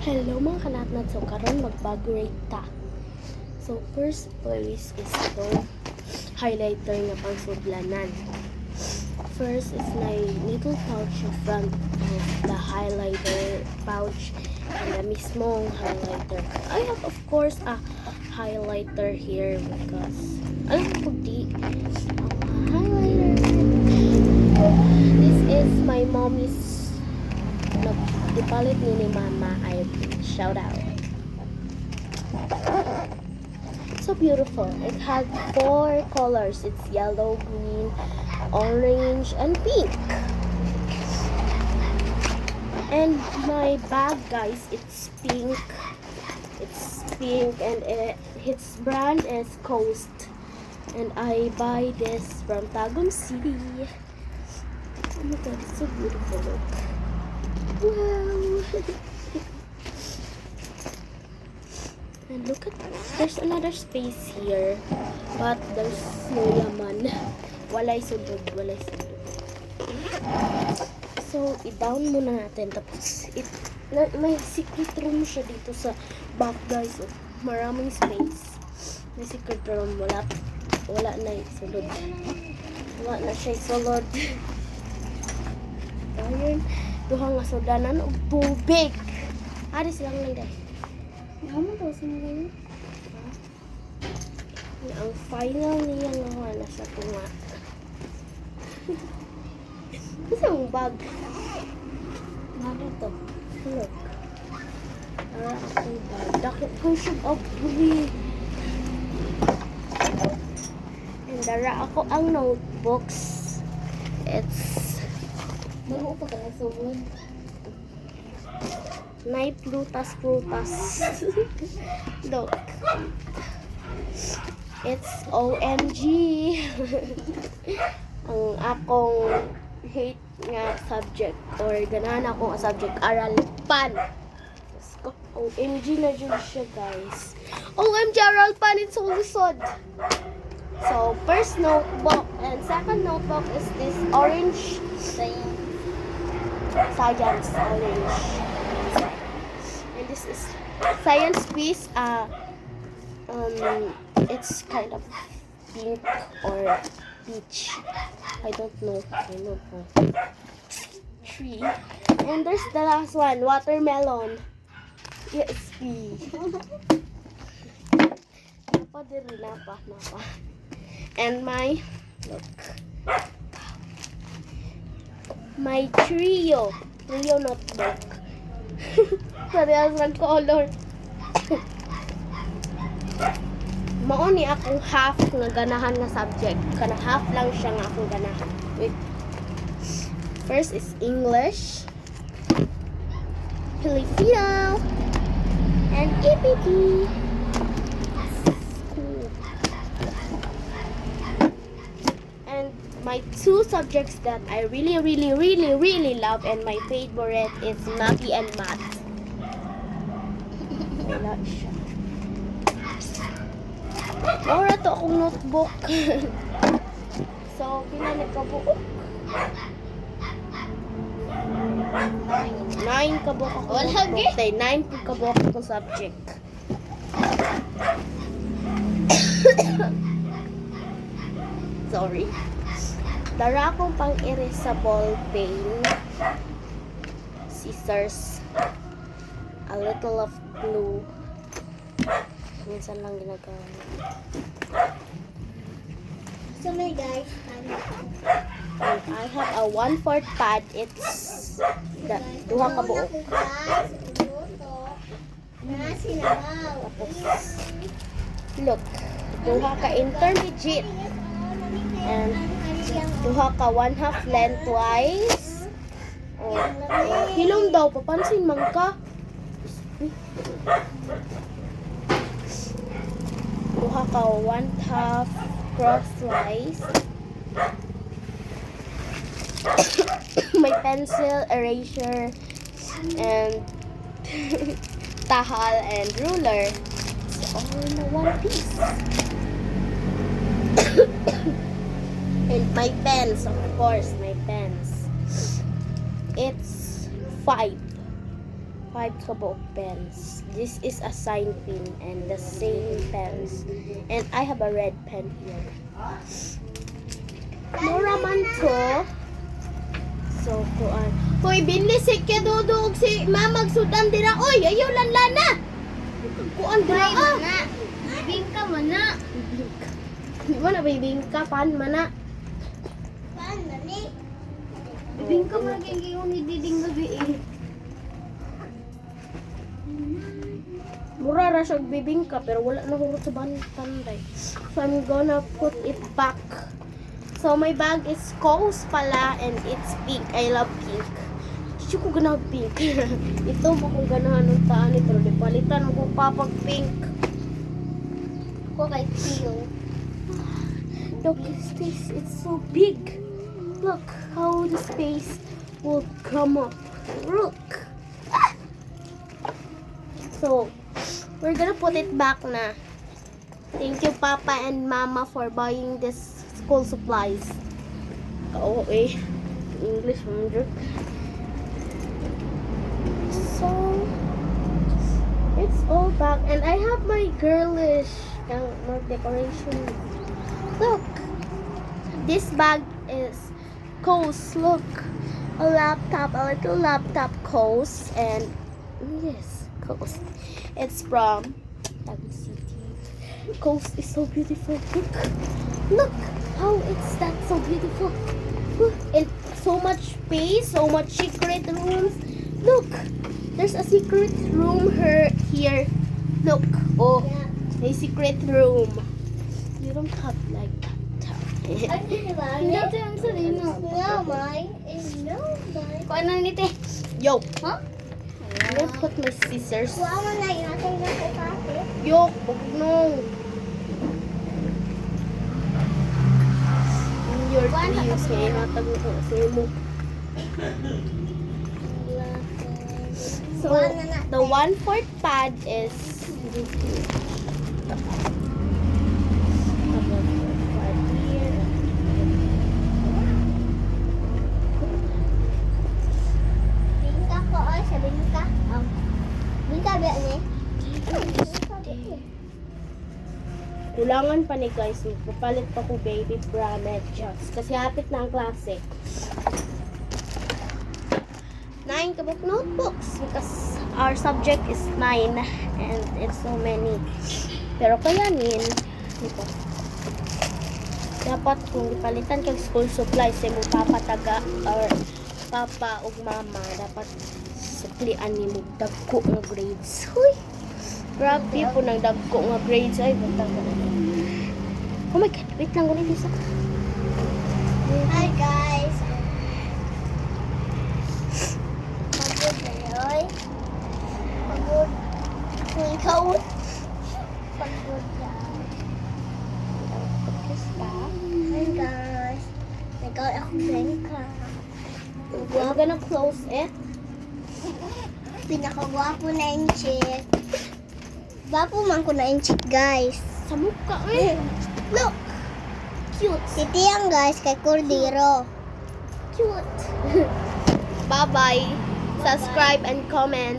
Hello mga kanatnat, so karon mag-grade ta. So first place is itong highlighter nga pang sudlanan. First is my little pouch in front of the highlighter pouch and the mismong highlighter. I have of course a highlighter here because alam ko di highlighter. This is my mommy's ipalit ni mama. I shout out. So beautiful. It had 4 colors. It's yellow, green, orange, and pink. And my bag, guys, it's pink. It's pink, and its brand is Coast. And I buy this from Tagum City. Oh my god, it's so beautiful. Look. Wow. And look at that. There's another space here, but there's no laman. Walay sundod, walay sundod. So, i-down muna natin. Tapos, may secret room siya dito sa back, guys. So, maraming space. May secret room. Wala na isulod. Wala na siya isulod. Ayun. Duha nga sudanan og tubig. Ari silang lang dai. Naman daw sa mga. Ang final niya nga na sa tunga. Isang bag. Ano to? Look. Akong bag. Dakit ko siya abuli. And dara ako ang notebooks. It's Bago pa ka na sumod. Nay prutas. Look. It's OMG. Ang akong hate nga subject or ganahan akong subject aral pan. OMG na dyan siya, guys. OMG aral pan, it's so lisod. So first notebook and second notebook is this orange science orange. And this is science quiz. It's kind of pink or peach. I don't know. 3. And there's the last one, watermelon. ESP. Napa. And my trio notebook. Parehas ng color. Mao ni akong half nga ganahan na subject. Kana half lang siya nga akong ganahan. Wait. First is English, Filipino, and EPP. And my 2 subjects that I really love and my favorite is Math and Math. Wala siya. Ora to akong notebook. So, pila nagkabuok? 9 kabuok ako notebook. 9 kabuok akong subject. Sorry. Dara akong pang-erasable pen, scissors, a little of glue. Minsan lang ginagamit. So may guys, And I have a 1/4 pad. It's duha ka buok. Tapos, look, duha ka intermediate. And duha ka 1/2 lengthwise. Hilom daw, papansin man ka. Duha ka 1/2 crosswise. May pencil, eraser, and tahal and ruler. It's all in one piece. And my pens, of course, my pens. It's 5. 5 kabuok pens. This is a sign pin and the same pens. And I have a red pen here. Mura man to. So, kuan. Hoy, binlisik ka dudog si mamag sudan dira. Oy, ayaw lanlana. Kuan dira ah. Bingka man na. Bibingka. Di mo na bibingka, pan mana. Paano ni? Bibingka Bingka man yung ni diding gabi eh. Mura ra siyang bibingka pero wala na hurot sa banday. So I'm gonna put it back. So my bag is Coast pala and it's pink. I love pink. Hindi ko ganahan pink. Ito mo kung ganahan ng taan ito. Di palitan mo pa pag pink. Ako kay Tio. Look, it's so big. Look how the space will come up. Look. Ah! So, we're gonna put it back na. Thank you, Papa and Mama, for buying this school supplies. Oo, eh. English, mga. So, it's all back. And I have my girlish more decoration. Look. This bag is Coast. Look. A laptop, a little laptop Coast. And, yes, Coast. It's from Taguig City. Coast is so beautiful. Look how it's that so beautiful. Look, and so much space, so much secret rooms. Look, there's a secret room here. Look, oh, a secret room. You don't have like that. Ano diba? Ito yung sarino. No, May. No, May. Kung ano nito eh? Yo, Huh? I'm gonna put my scissors. Kuha mo na yun. Natin na sa kasi. Yo, no. Your dreams, may hatag ko sa mo. So, the 1/4 pad is Bingka ko ay sa bingka. Bingka ba ni? kulangan pa ni guys. Magpapalit pa ko baby bra medyas. Kasi hapit na ang klase. 9 kabuk notebooks because our subject is 9 and it's so many. Pero kayanin, ito. Dapat kung ipalitan kag school supplies sa mo papa taga or papa ug mama dapat suklian ni mo dagko nga grades. Huy. Grabe po nang dagko nga grades ay butang ka na. Oh my god, wait lang ulit isa. Hi guys. Pagod na yun. Pagod. Kung ikaw. Pagod na. Hi guys. Nag-out ako bengka. I'm gonna close it. Pinakagwapo na yung chick. Gwapo man ko na yung chick guys. Sa mukha eh. Look. Cute. Si Tiang guys kay Cordero. Cute. Bye-bye. Subscribe and comment.